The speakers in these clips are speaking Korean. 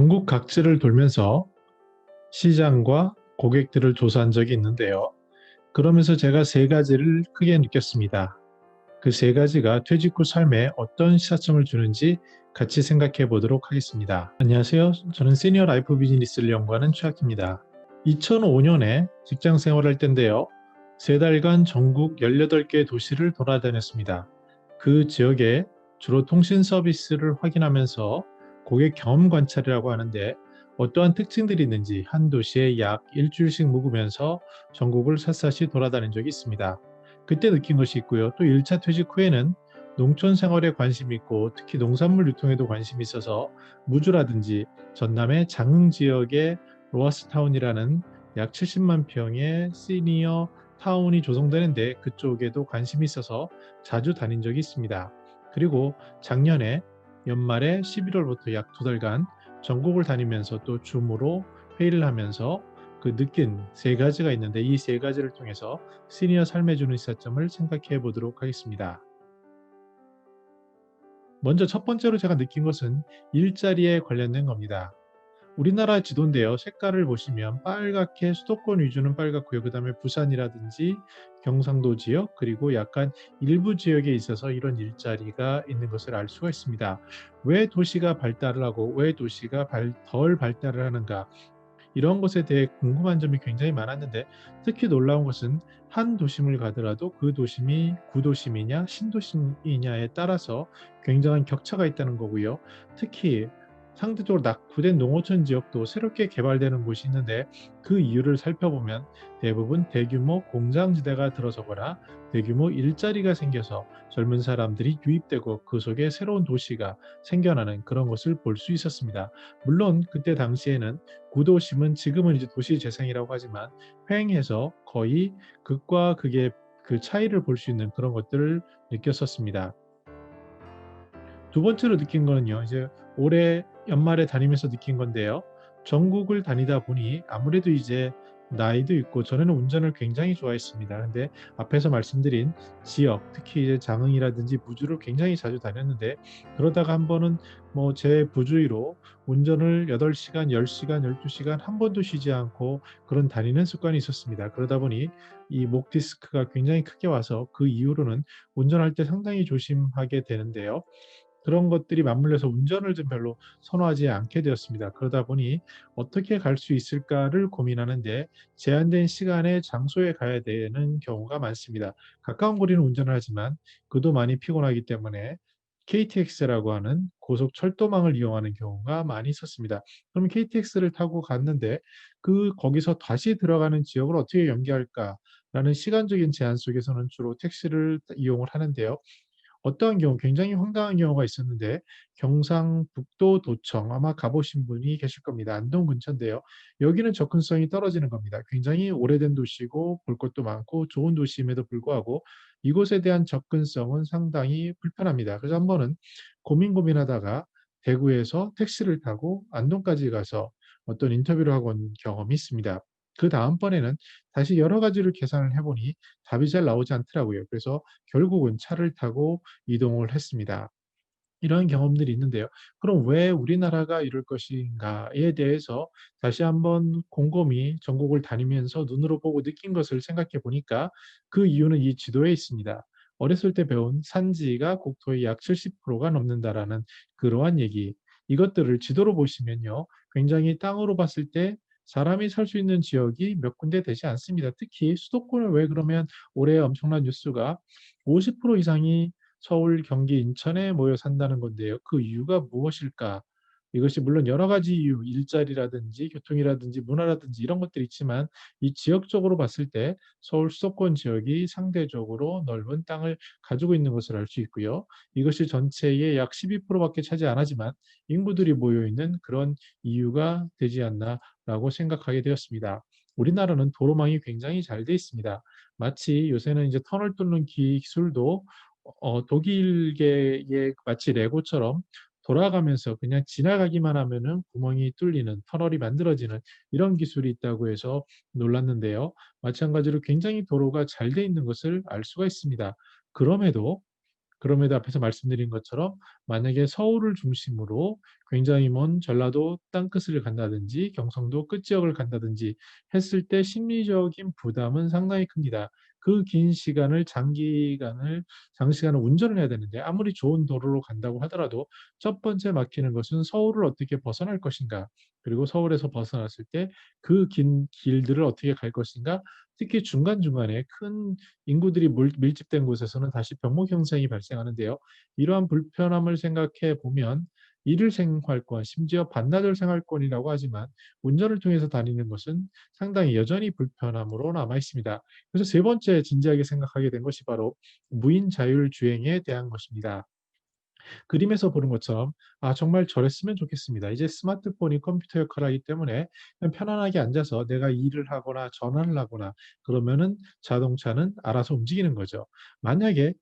전국 각지를 돌면서 시장과 고객들을 조사한 적이 있는데요. 그러면서 제가 세 가지를 크게 느꼈습니다. 그 세 가지가 퇴직 후 삶에 어떤 시사점을 주는지 같이 생각해 보도록 하겠습니다. 안녕하세요. 저는 시니어 라이프 비즈니스를 연구하는 최학입니다. 2005년에 직장 생활할 때인데요. 세 달간 전국 18개 도시를 돌아다녔습니다. 그 지역에 주로 통신 서비스를 확인하면서 고객 경험 관찰이라고 하는데 어떠한 특징들이 있는지 한 도시에 약 일주일씩 묵으면서 전국을 샅샅이 돌아다닌 적이 있습니다. 그때 느낀 것이 있고요. 또 1차 퇴직 후에는 농촌 생활에 관심이 있고 특히 농산물 유통에도 관심이 있어서 무주라든지 전남의 장흥 지역의 로하스타운이라는 약 70만 평의 시니어 타운이 조성되는데 그쪽에도 관심이 있어서 자주 다닌 적이 있습니다. 그리고 작년에 연말에 11월부터 약 2달간 전국을 다니면서 또 줌으로 회의를 하면서 그 느낀 세 가지가 있는데 이 세 가지를 통해서 시니어 삶에 주는 시사점을 생각해 보도록 하겠습니다. 먼저 첫 번째로 제가 느낀 것은 일자리에 관련된 겁니다. 우리나라 지도인데요. 색깔을 보시면 빨갛게 수도권 위주는 빨갛고요. 그다음에 부산이라든지 경상도 지역 그리고 약간 일부 지역에 있어서 이런 일자리가 있는 것을 알 수가 있습니다. 왜 도시가 발달을 하고 왜 도시가 덜 발달을 하는가? 이런 것에 대해 궁금한 점이 굉장히 많았는데 특히 놀라운 것은 한 도심을 가더라도 그 도심이 구도심이냐 신도심이냐에 따라서 굉장한 격차가 있다는 거고요. 특히 상대적으로 낙후된 농어촌 지역도 새롭게 개발되는 곳이 있는데 그 이유를 살펴보면 대부분 대규모 공장지대가 들어서거나 대규모 일자리가 생겨서 젊은 사람들이 유입되고 그 속에 새로운 도시가 생겨나는 그런 것을 볼 수 있었습니다. 물론 그때 당시에는 구도심은 지금은 이제 도시 재생이라고 하지만 횡해서 거의 극과 극의 그 차이를 볼 수 있는 그런 것들을 느꼈었습니다. 두 번째로 느낀 거는요. 이제 올해 연말에 다니면서 느낀 건데요. 전국을 다니다 보니 아무래도 이제 나이도 있고 전에는 운전을 굉장히 좋아했습니다. 근데 앞에서 말씀드린 지역, 특히 이제 장흥이라든지 부주를 굉장히 자주 다녔는데 그러다가 한 번은 뭐 제 부주의로 운전을 8시간, 10시간, 12시간 한 번도 쉬지 않고 그런 다니는 습관이 있었습니다. 그러다 보니 이 목 디스크가 굉장히 크게 와서 그 이후로는 운전할 때 상당히 조심하게 되는데요. 그런 것들이 맞물려서 운전을 좀 별로 선호하지 않게 되었습니다. 그러다 보니 어떻게 갈 수 있을까를 고민하는데 제한된 시간에 장소에 가야 되는 경우가 많습니다. 가까운 거리는 운전을 하지만 그도 많이 피곤하기 때문에 KTX라고 하는 고속철도망을 이용하는 경우가 많이 있었습니다. 그럼 KTX를 타고 갔는데 거기서 다시 들어가는 지역을 어떻게 연계할까라는 시간적인 제한 속에서는 주로 택시를 이용을 하는데요. 어떠한 경우 굉장히 황당한 경우가 있었는데 경상북도 도청 아마 가보신 분이 계실 겁니다. 안동 근처인데요. 여기는 접근성이 떨어지는 겁니다. 굉장히 오래된 도시고 볼 것도 많고 좋은 도시임에도 불구하고 이곳에 대한 접근성은 상당히 불편합니다. 그래서 한 번은 고민하다가 대구에서 택시를 타고 안동까지 가서 어떤 인터뷰를 하고 온 경험이 있습니다. 그 다음번에는 다시 여러 가지를 계산을 해보니 답이 잘 나오지 않더라고요. 그래서 결국은 차를 타고 이동을 했습니다. 이런 경험들이 있는데요. 그럼 왜 우리나라가 이럴 것인가에 대해서 다시 한번 곰곰이 전국을 다니면서 눈으로 보고 느낀 것을 생각해 보니까 그 이유는 이 지도에 있습니다. 어렸을 때 배운 산지가 국토의 약 70%가 넘는다라는 그러한 얘기. 이것들을 지도로 보시면요. 굉장히 땅으로 봤을 때 사람이 살 수 있는 지역이 몇 군데 되지 않습니다. 특히 수도권을 왜 그러면 올해 엄청난 뉴스가 50% 이상이 서울, 경기, 인천에 모여 산다는 건데요. 그 이유가 무엇일까? 이것이 물론 여러 가지 이유, 일자리라든지 교통이라든지 문화라든지 이런 것들이 있지만 이 지역적으로 봤을 때 서울 수도권 지역이 상대적으로 넓은 땅을 가지고 있는 것을 알 수 있고요. 이것이 전체의 약 12%밖에 차지 안 하지만 인구들이 모여 있는 그런 이유가 되지 않나라고 생각하게 되었습니다. 우리나라는 도로망이 굉장히 잘 돼 있습니다. 마치 요새는 이제 터널 뚫는 기술도 독일계의 마치 레고처럼 돌아가면서 그냥 지나가기만 하면은 구멍이 뚫리는 터널이 만들어지는 이런 기술이 있다고 해서 놀랐는데요. 마찬가지로 굉장히 도로가 잘 돼 있는 것을 알 수가 있습니다. 그럼에도 그럼에도 앞에서 말씀드린 것처럼 만약에 서울을 중심으로 굉장히 먼 전라도 땅끝을 간다든지 경상도 끝지역을 간다든지 했을 때 심리적인 부담은 상당히 큽니다. 그 긴 시간을 장시간을 운전을 해야 되는데 아무리 좋은 도로로 간다고 하더라도 첫 번째 막히는 것은 서울을 어떻게 벗어날 것인가, 그리고 서울에서 벗어났을 때 그 긴 길들을 어떻게 갈 것인가, 특히 중간중간에 큰 인구들이 밀집된 곳에서는 다시 병목 현상이 발생하는데요. 이러한 불편함을 생각해 보면 일일 생활권, 심지어 반나절 생활권이라고 하지만 운전을 통해서 다니는 것은 상당히 여전히 불편함으로 남아 있습니다. 그래서 세 번째 진지하게 생각하게 된 것이 바로 무인 자율 주행에 대한 것입니다. 그림에서 보는 것처럼 정말 저랬으면 좋겠습니다. 이제 스마트폰이 컴퓨터 역할을 하기 때문에 그냥 편안하게 앉아서 내가 일을 하거나 전화를 하거나 그러면은 자동차는 알아서 움직이는 거죠. 만약에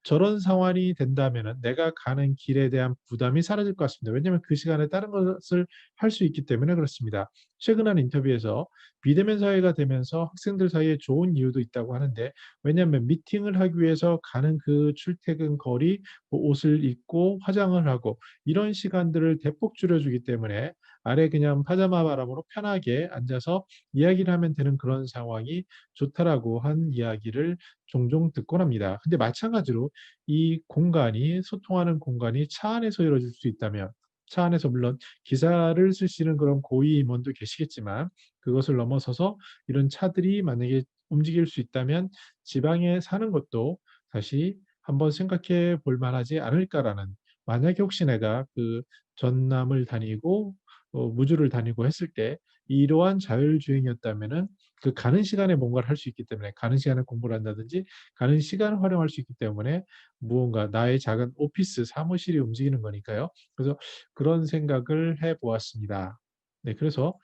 저런 상황이 된다면은 내가 가는 길에 대한 부담이 사라질 것 같습니다. 왜냐하면 그 시간에 다른 것을 할 수 있기 때문에 그렇습니다. 최근 한 인터뷰에서 비대면 사회가 되면서 학생들 사이에 좋은 이유도 있다고 하는데, 왜냐하면 미팅을 하기 위해서 가는 그 출퇴근 거리, 뭐 옷을 입고 화장을 하고 이런 시간들을 대폭 줄여주기 때문에 아래 그냥 파자마 바람으로 편하게 앉아서 이야기를 하면 되는 그런 상황이 좋다라고 한 이야기를 종종 듣곤 합니다. 근데 마찬가지로 이 공간이, 소통하는 공간이 차 안에서 이루어질 수 있다면, 차 안에서 물론 기사를 쓰시는 그런 고위 임원도 계시겠지만 그것을 넘어서서 이런 차들이 만약에 움직일 수 있다면 지방에 사는 것도 다시 한번 생각해 볼 만하지 않을까라는, 만약에 혹시 내가 그 전남을 다니고 무주를 다니고 했을 때 이러한 자율주행이었다면은 그 가는 시간에 뭔가를 할 수 있기 때문에, 가는 시간에 공부를 한다든지 가는 시간을 활용할 수 있기 때문에 무언가 나의 작은 오피스 사무실이 움직이는 거니까요. 그래서 그런 생각을 해 보았습니다. 네, 그래서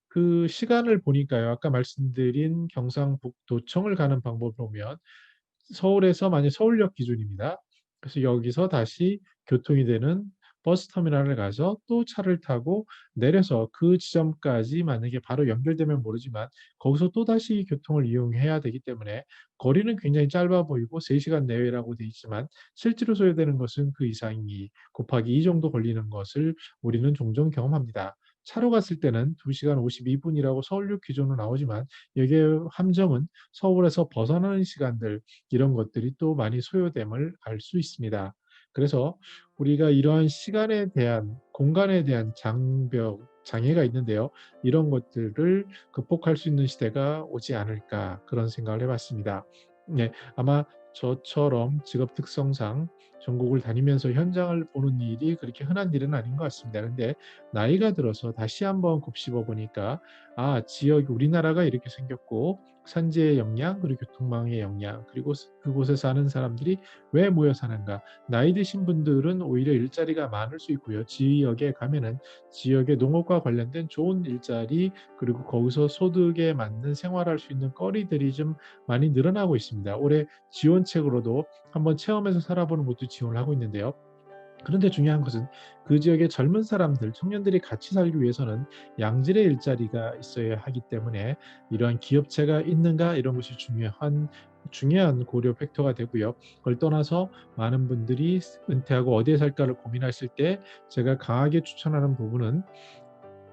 그 시간을 보니까요. 아까 말씀드린 경상북도청을 가는 방법을 보면 서울에서 만약 서울역 기준입니다. 그래서 여기서 다시 교통이 되는 버스 터미널을 가서 또 차를 타고 내려서 그 지점까지 만약에 바로 연결되면 모르지만 거기서 또다시 교통을 이용해야 되기 때문에 거리는 굉장히 짧아 보이고 3시간 내외라고 돼 있지만 실제로 소요되는 것은 그 이상이 곱하기 2 정도 걸리는 것을 우리는 종종 경험합니다. 차로 갔을 때는 2시간 52분이라고 서울역 기준으로 나오지만 여기에 함정은 서울에서 벗어나는 시간들, 이런 것들이 또 많이 소요됨을 알 수 있습니다. 그래서 우리가 이러한 시간에 대한, 공간에 대한 장애가 있는데요. 이런 것들을 극복할 수 있는 시대가 오지 않을까, 그런 생각을 해봤습니다. 네, 아마 저처럼 직업 특성상 전국을 다니면서 현장을 보는 일이 그렇게 흔한 일은 아닌 것 같습니다. 근데 나이가 들어서 다시 한번 곱씹어 보니까 지역이, 우리나라가 이렇게 생겼고 산지의 영향, 그리고 교통망의 영향, 그리고 그곳에 사는 사람들이 왜 모여 사는가. 나이 드신 분들은 오히려 일자리가 많을 수 있고요. 지역에 가면은 지역의 농업과 관련된 좋은 일자리, 그리고 거기서 소득에 맞는 생활할 수 있는 거리들이 좀 많이 늘어나고 있습니다. 올해 지원책으로도 한번 체험해서 살아보는 것도 지원을 하고 있는데요. 그런데 중요한 것은 그 지역의 젊은 사람들, 청년들이 같이 살기 위해서는 양질의 일자리가 있어야 하기 때문에 이러한 기업체가 있는가, 이런 것이 중요한 고려 팩터가 되고요. 그걸 떠나서 많은 분들이 은퇴하고 어디에 살까를 고민하실 때 제가 강하게 추천하는 부분은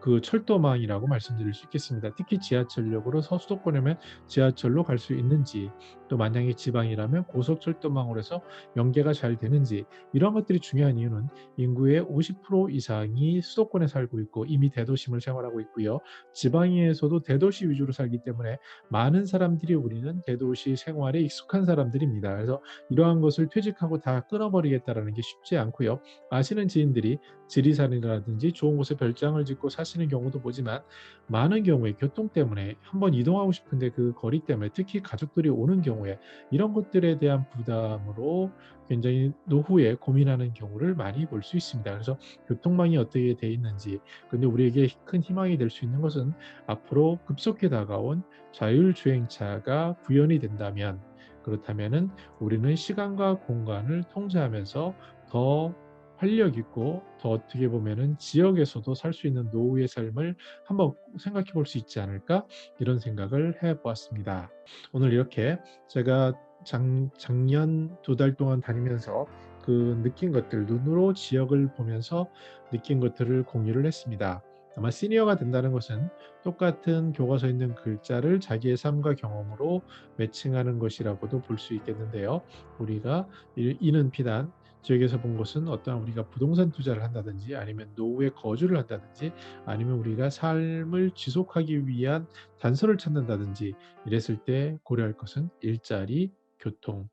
그 철도망이라고 말씀드릴 수 있겠습니다. 특히 지하철역으로 수도권이면 지하철로 갈 수 있는지, 또 만약에 지방이라면 고속철도망으로 해서 연계가 잘 되는지, 이런 것들이 중요한 이유는 인구의 50% 이상이 수도권에 살고 있고 이미 대도심을 생활하고 있고요. 지방에서도 대도시 위주로 살기 때문에 많은 사람들이, 우리는 대도시 생활에 익숙한 사람들입니다. 그래서 이러한 것을 퇴직하고 다 끊어버리겠다라는 게 쉽지 않고요. 아시는 지인들이 지리산이라든지 좋은 곳에 별장을 짓고 사시는 경우도 보지만 많은 경우에 교통 때문에 한번 이동하고 싶은데 그 거리 때문에, 특히 가족들이 오는 경우에 이런 것들에 대한 부담으로 굉장히 노후에 고민하는 경우를 많이 볼 수 있습니다. 그래서 교통망이 어떻게 돼 있는지, 근데 우리에게 큰 희망이 될 수 있는 것은 앞으로 급속히 다가온 자율주행차가 구현이 된다면, 그렇다면은 우리는 시간과 공간을 통제하면서 더 활력 있고 더 어떻게 보면은 지역에서도 살 수 있는 노후의 삶을 한번 생각해 볼 수 있지 않을까, 이런 생각을 해 보았습니다. 오늘 이렇게 제가 작년 2달 동안 다니면서 그 느낀 것들, 눈으로 지역을 보면서 느낀 것들을 공유를 했습니다. 아마 시니어가 된다는 것은 똑같은 교과서에 있는 글자를 자기의 삶과 경험으로 매칭하는 것이라고도 볼 수 있겠는데요. 우리가 이는 비단 지역에서 본 것은 어떠한 우리가 부동산 투자를 한다든지 아니면 노후에 거주를 한다든지 아니면 우리가 삶을 지속하기 위한 단서를 찾는다든지 이랬을 때 고려할 것은 일자리, 교통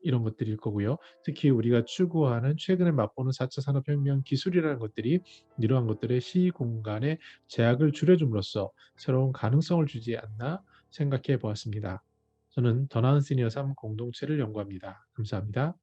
이런 것들일 거고요. 특히 우리가 추구하는 최근에 맛보는 4차 산업혁명 기술이라는 것들이 이러한 것들의 시공간의 제약을 줄여줌으로써 새로운 가능성을 주지 않나 생각해 보았습니다. 저는 더 나은 시니어 삶 공동체를 연구합니다. 감사합니다.